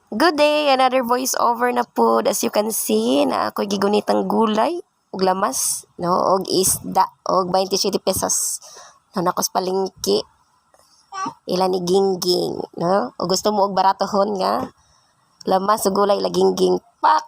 Good day, another voice over na po. As you can see, na ako'y gigunitang gulay, ug lamas, no, og isda, og 27 pesos. No, nakos palengke. Ilan ni gingging, no? O gusto mo og baratohon nga, lamas ug gulay lagingging. Pak!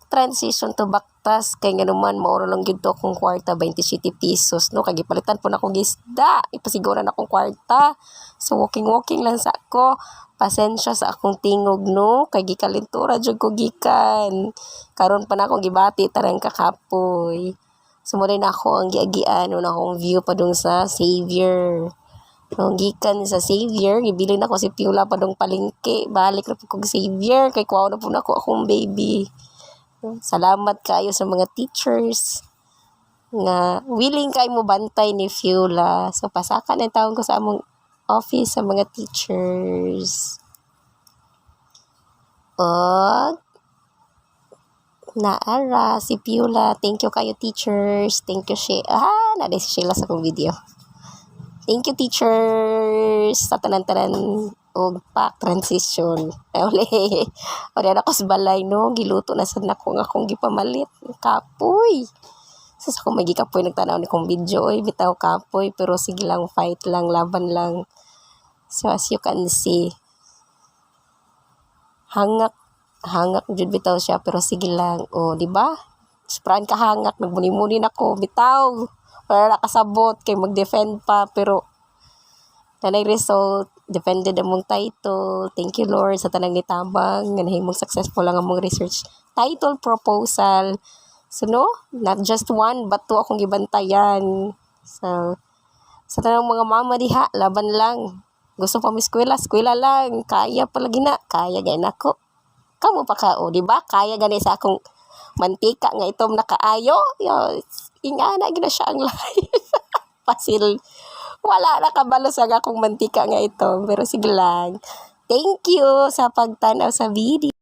Transition to baktas kay nga naman mauro lang gyud to akong kwarta 27 pesos no kay gipalitan po na akong isda ipasiguran akong kwarta so walking lang sa ako pasensya sa akong tingog no kay gikalintura jud ko gikan karon pa na akong gibati tarang kakapoy sumuri na ako ang giagian na akong view pa dong sa Savior no gikan sa Savior gibili na ko si Piula pa dong palengke balik na po kog Savior kay kuwaw na po na ako akong baby. Salamat kayo sa mga teachers nga willing kay mo bantay ni Fiula. So pasakan ang taon ko sa among office sa mga teachers. Og naara si Fiula. Thank you kayo teachers. Thank you na si Sheila sa akong video. Thank you teachers sa tanan-tanan og pack transition. Uli. Ori na ko sa balay no, giluto na sad nako nga akong gipamalit. Kapoy. Sa ako magikapoy nagtanaw ni kong video oy bitaw kapoy pero sige lang fight lang laban lang. So as you can see hangak jud bitaw siya pero sige lang. O di ba? Sprayan ka hangak nagbuni-muni nako bitaw. Wala na kasabot kay mag-defend pa pero nanay result defended among title. Thank you Lord sa tanang nitabang nga nahimong successful lang among research title proposal. So no, not just one but two akong gibantayan. So sa tanang mga mama diha, laban lang. Gusto pa mi eskwela lang. Kaya palagi na, kaya gay nako. Kamo pa ka o, di ba? Kaya gani sa akong mantika nga itom nakaayo. Yo, ingana gina siya ang life. Pasil. Wala na kabalo sa akong mantika nga ito. Pero sige lang. Thank you sa pagtanaw sa video.